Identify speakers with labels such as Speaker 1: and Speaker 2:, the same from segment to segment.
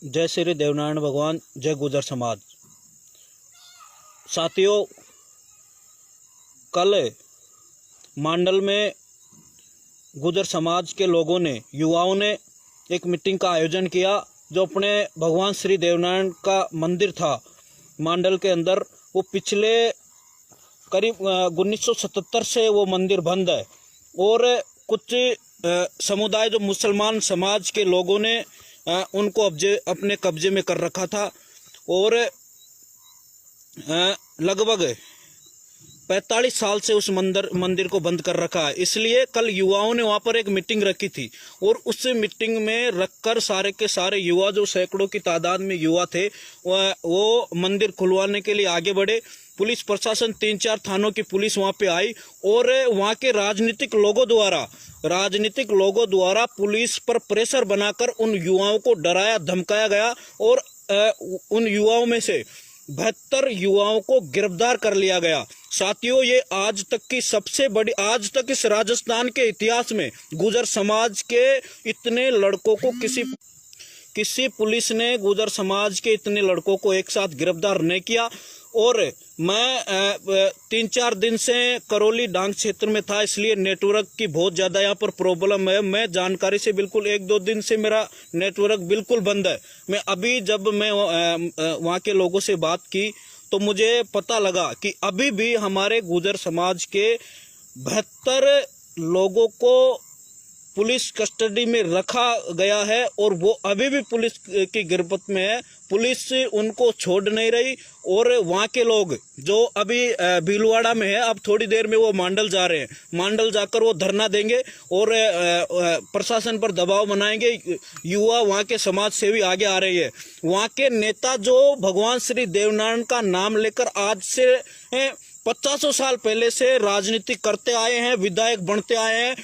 Speaker 1: जय श्री देवनारायण भगवान, जय गुजर समाज। साथियों, कल मांडल में गुजर समाज के लोगों ने, युवाओं ने एक मीटिंग का आयोजन किया। जो अपने भगवान श्री देवनारायण का मंदिर था मांडल के अंदर, वो पिछले करीब 1977 से वो मंदिर बंद है और कुछ समुदाय जो मुसलमान समाज के लोगों ने उनको अपने कब्जे में कर रखा था और लगभग 45 साल से उस मंदिर को बंद कर रखा है। इसलिए कल युवाओं ने वहां पर एक मीटिंग रखी थी और उस मीटिंग में रखकर सारे के सारे युवा, जो सैकड़ों की तादाद में युवा थे, वो मंदिर खुलवाने के लिए आगे बढ़े। पुलिस प्रशासन, 3-4 थानों की पुलिस वहां पे आई और वहां के राजनीतिक लोगों द्वारा पुलिस पर प्रेशर बनाकर उन युवाओं को डराया धमकाया गया और उन युवाओं में से 72 युवाओं को गिरफ्तार कर लिया गया। साथियों, ये आज तक की सबसे बड़ी, आज तक इस राजस्थान के इतिहास में गुजर समाज के इतने लड़कों को किसी पुलिस ने गुजर समाज के इतने लड़कों को एक साथ गिरफ्तार नहीं किया। और मैं 3-4 दिन से करौली डांग क्षेत्र में था, इसलिए नेटवर्क की बहुत ज़्यादा यहाँ पर प्रॉब्लम है। मैं जानकारी से बिल्कुल 1-2 दिन से मेरा नेटवर्क बिल्कुल बंद है। मैं अभी जब मैं वहाँ के लोगों से बात की तो मुझे पता लगा कि अभी भी हमारे गुजर समाज के 72 लोगों को पुलिस कस्टडी में रखा गया है और वो अभी भी पुलिस की गिरफ्त में है। पुलिस उनको छोड़ नहीं रही और वहाँ के लोग जो अभी भीलवाड़ा में है, अब थोड़ी देर में वो मांडल जा रहे हैं। मांडल जाकर वो धरना देंगे और प्रशासन पर दबाव बनाएंगे। युवा, वहाँ के समाज सेवी आगे आ रही है। वहाँ के नेता जो भगवान श्री देवनारायण का नाम लेकर आज से 50 साल पहले से राजनीति करते आए हैं, विधायक बनते आए हैं,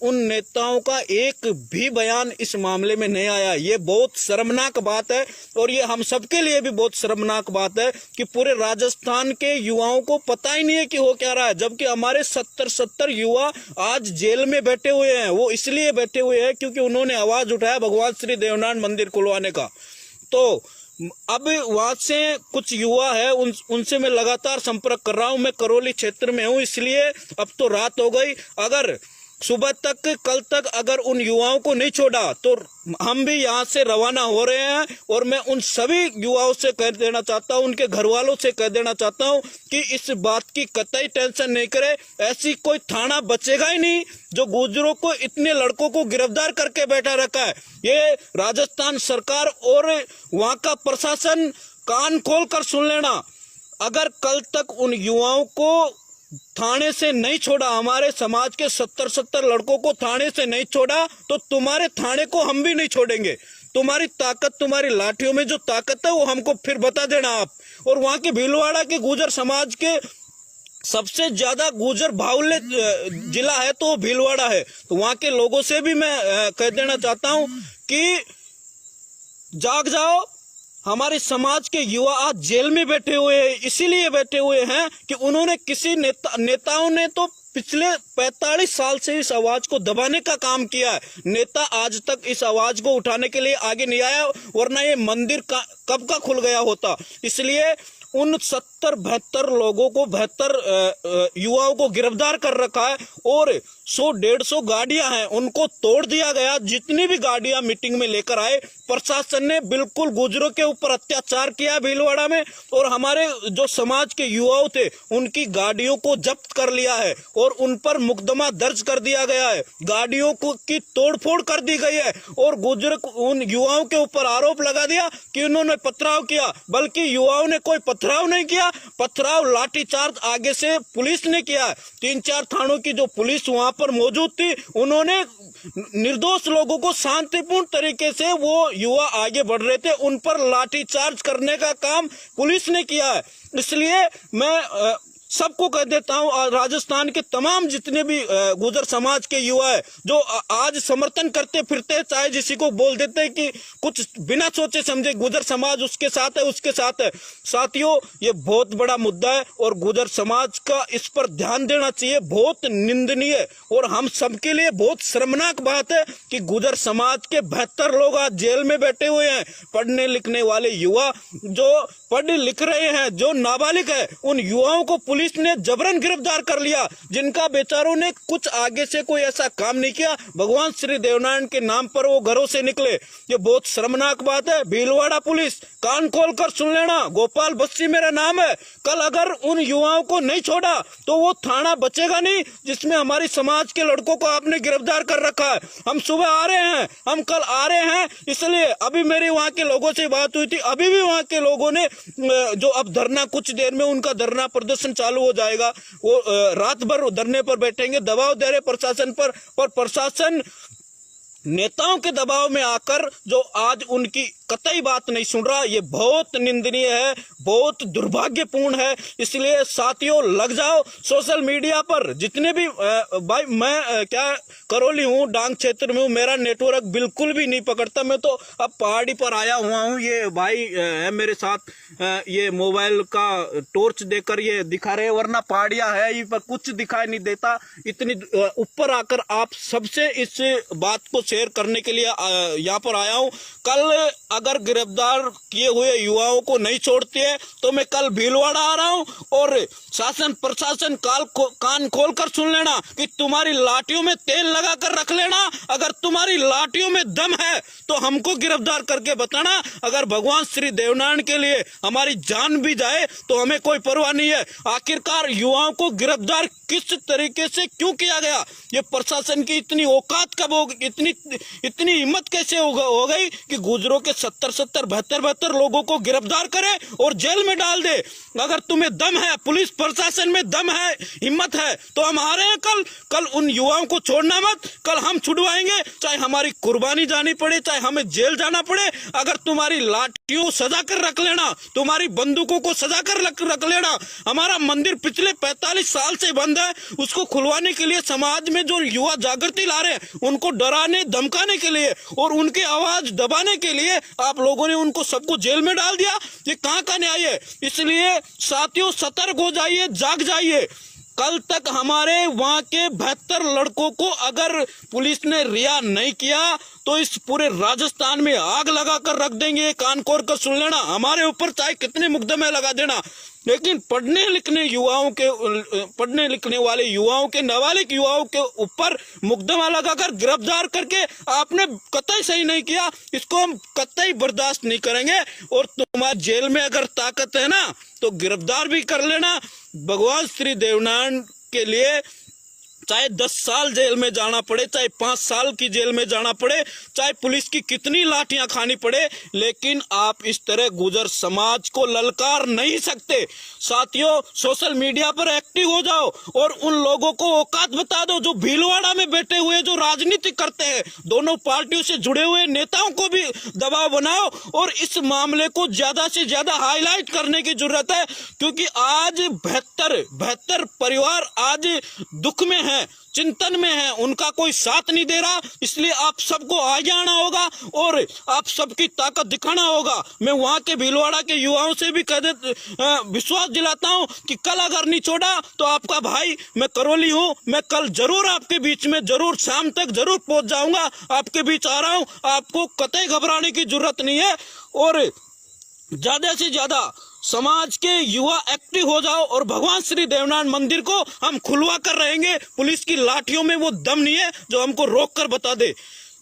Speaker 1: उन नेताओं का एक भी बयान इस मामले में नहीं आया। ये बहुत शर्मनाक बात है और ये हम सबके लिए भी बहुत शर्मनाक बात है कि पूरे राजस्थान के युवाओं को पता ही नहीं है कि हो क्या रहा है। जबकि हमारे 70 युवा आज जेल में बैठे हुए हैं। वो इसलिए बैठे हुए हैं क्योंकि उन्होंने आवाज उठाया भगवान श्री देवनारायण मंदिर खुलवाने का। तो अब वहां से कुछ युवा है, उनसे मैं लगातार संपर्क कर रहा हूं। मैं करौली क्षेत्र में हूं, इसलिए अब तो रात हो गई। अगर सुबह तक, कल तक अगर उन युवाओं को नहीं छोड़ा तो हम भी यहाँ से रवाना हो रहे हैं। और मैं उन सभी युवाओं से कह देना चाहता हूँ, उनके घर वालों से कह देना चाहता हूँ कि इस बात की कतई टेंशन नहीं करे। ऐसी कोई थाना बचेगा ही नहीं जो गुजरों को, इतने लड़कों को गिरफ्तार करके बैठा रखा है। ये राजस्थान सरकार और वहाँ का प्रशासन कान खोल कर सुन लेना। अगर कल तक उन युवाओं को थाने से नहीं छोड़ा, हमारे समाज के 70 लड़कों को थाने से नहीं छोड़ा, तो तुम्हारे थाने को हम भी नहीं छोड़ेंगे। तुम्हारी ताकत, तुम्हारी लाठियों में जो ताकत है वो हमको फिर बता देना आप। और वहां के भीलवाड़ा के गुजर समाज के सबसे ज्यादा गुजर बाहुल्य जिला है तो भीलवाड़ा है। तो वहां के लोगों से भी मैं कह देना चाहता हूं कि जाग जाओ। हमारे समाज के युवा आज जेल में बैठे हुए हैं, इसीलिए बैठे हुए हैं कि उन्होंने किसी नेताओं ने तो पिछले 45 साल से इस आवाज को दबाने का काम किया है। नेता आज तक इस आवाज को उठाने के लिए आगे नहीं आया, वरना ये मंदिर कब का खुल गया होता। इसलिए उन 72 लोगों को, 72 युवाओं को गिरफ्तार कर रखा है और 100-150 गाड़ियां हैं, उनको तोड़ दिया गया। जितनी भी गाड़ियां मीटिंग में लेकर आए, प्रशासन ने बिल्कुल गुजरों के ऊपर अत्याचार किया भीलवाड़ा में। और हमारे जो समाज के युवाओं थे, उनकी गाड़ियों को जब्त कर लिया है और उन पर मुकदमा दर्ज कर दिया गया है। गाड़ियों की तोड़फोड़ कर दी गई है और गुजर उन युवाओं के ऊपर आरोप लगा दिया कि उन्होंने पथराव किया, बल्कि युवाओं ने कोई पथराव नहीं किया। पथराव, लाठीचार्ज आगे से पुलिस ने किया। 3-4 थानों की जो पुलिस वहां पर मौजूद थी, उन्होंने निर्दोष लोगों को शांतिपूर्ण तरीके से, वो युवा आगे बढ़ रहे थे, उन पर लाठीचार्ज करने का काम पुलिस ने किया है। इसलिए मैं सबको कह देता हूं, राजस्थान के तमाम जितने भी गुर्जर समाज के युवा है जो आज समर्थन करते फिरते हैं, चाहे किसी को बोल देते हैं कि कुछ बिना सोचे समझे गुर्जर समाज उसके साथ है उसके साथ है। साथियों, ये बहुत बड़ा मुद्दा है और गुर्जर समाज का इस पर ध्यान देना चाहिए। बहुत निंदनीय और हम सबके लिए बहुत शर्मनाक बात है कि गुर्जर समाज के 72 लोग आज जेल में बैठे हुए हैं। पढ़ने लिखने वाले युवा जो पढ़ लिख रहे हैं, जो नाबालिग है, उन युवाओं को पुलिस ने जबरन गिरफ्तार कर लिया, जिनका बेचारों ने कुछ आगे से कोई ऐसा काम नहीं किया। भगवान श्री देवनारायण के नाम पर वो घरों से निकले। ये बहुत शर्मनाक बात है। भीलवाड़ा पुलिस, कान खोलकर सुन लेना, गोपाल बस्सी मेरा नाम है। कल अगर उन युवाओं को नहीं छोड़ा तो वो थाना बचेगा नहीं जिसमें हमारी समाज के लड़कों को आपने गिरफ्तार कर रखा है। हम सुबह आ रहे हैं, हम कल आ रहे हैं, इसलिए अभी मेरी वहां के लोगों से बात हुई थी, अभी भी वहां के लोगों ने जो अब धरना, कुछ देर में उनका धरना प्रदर्शन चालू हो जाएगा, वो रात भर धरने पर बैठेंगे, दबाव दे रहे प्रशासन पर प्रशासन नेताओं के दबाव में आकर जो आज उनकी कतई बात नहीं सुन रहा, ये बहुत निंदनीय है, बहुत दुर्भाग्यपूर्ण है। इसलिए साथियों, लग जाओ सोशल मीडिया पर जितने भी भाई, मैं क्या करौली हूँ, डांग क्षेत्र में हूँ, मेरा नेटवर्क बिल्कुल भी नहीं पकड़ता। मैं तो अब पहाड़ी पर आया हुआ हूँ। ये भाई है मेरे साथ, ये मोबाइल का टॉर्च देकर ये दिखा रहे, वरना पहाड़ियां है ये पर कुछ दिखाई नहीं देता। इतनी ऊपर आकर आप सबसे इस बात को शेयर करने के लिए यहाँ पर आया हूँ। कल अगर गिरफ्तार किए हुए युवाओं को नहीं छोड़ते हैं तो मैं कल भीलवाड़ा आ रहा हूं और शासन प्रशासन कान खोलकर सुन लेना कि तुम्हारी लाठियों में तेल लगा कर रख लेना। अगर तुम्हारी लाठियों में दम है तो हमको गिरफ्तार करके बताना। अगर भगवान श्री देवनारायण के लिए हमारी जान भी जाए तो हमें कोई परवाह नहीं है। आखिरकार युवाओं को गिरफ्तार किस तरीके से क्यों किया गया? ये प्रशासन की इतनी औकात कब हो, इतनी हिम्मत कैसे हो गई कि गुजरों के 70 72 लोगों को गिरफ्तार करे और जेल में डाल दे? अगर तुम्हें दम है, पुलिस प्रशासन में दम है, हिम्मत है, तो हम आ रहे हैं कल उन युवाओं को छोड़ना मत। कल हम छुड़वाएंगे, चाहे हमारी कुर्बानी जानी पड़े, चाहे हमें जेल जाना पड़े। अगर तुम्हारी लाठियों सजा कर रख लेना, तुम्हारी बंदूकों को सजा कर रख लेना। हमारा मंदिर पिछले 45 साल से बंद है, उसको खुलवाने के लिए समाज में जो युवा जागृति ला रहे हैं, उनको डराने धमकाने के लिए और उनकी आवाज दबाने के लिए आप लोगों ने उनको सबको जेल में डाल दिया। ये कहां का न्याय है? इसलिए साथियों, सतर्क हो जाइए, जाग जाइए। कल तक हमारे वहां के 72 लड़कों को अगर पुलिस ने रिहा नहीं किया तो इस पूरे राजस्थान में आग लगाकर रख देंगे। कान खोल कर सुन लेना, हमारे ऊपर चाहे कितने मुकदमे लगा देना, लेकिन पढ़ने लिखने वाले युवाओं के, नाबालिग युवाओं के ऊपर मुकदमा लगाकर गिरफ्तार करके आपने कतई सही नहीं किया। इसको हम कतई बर्दाश्त नहीं करेंगे। और तुम्हारे जेल में अगर ताकत है ना तो गिरफ्तार भी कर लेना। भगवान श्री देवनारायण के लिए चाहे 10 साल जेल में जाना पड़े, चाहे 5 साल की जेल में जाना पड़े, चाहे पुलिस की कितनी लाठियां खानी पड़े, लेकिन आप इस तरह गुर्जर समाज को ललकार नहीं सकते। साथियों, सोशल मीडिया पर एक्टिव हो जाओ और उन लोगों को औकात बता दो जो भीलवाड़ा में बैठे हुए, जो राजनीति करते हैं, दोनों पार्टियों से जुड़े हुए नेताओं को भी दबाव बनाओ और इस मामले को ज्यादा से ज्यादा हाईलाइट करने की जरूरत है। क्योंकि आज 72 परिवार आज दुख में है, चिंतन में है, उनका कोई साथ नहीं दे रहा। इसलिए आप सबको आगे आना होगा और आप सबकी ताकत दिखाना होगा। मैं वहां के भीलवाड़ा के युवाओं से भी विश्वास दिलाता हूं कि कल अगर नहीं छोड़ा तो आपका भाई, मैं करौली हूं, मैं कल जरूर आपके बीच में, जरूर शाम तक जरूर पहुंच जाऊंगा। आपके बीच आ रहा हूं, आपको कतई घबराने की जरूरत नहीं है। और ज्यादा से ज्यादा समाज के युवा एक्टिव हो जाओ और भगवान श्री देवनारायण मंदिर को हम खुलवा कर रहेंगे। पुलिस की लाठियों में वो दम नहीं है जो हमको रोक कर बता दे।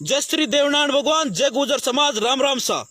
Speaker 1: जय श्री देवनारायण भगवान, जय गुर्जर समाज, राम राम सा।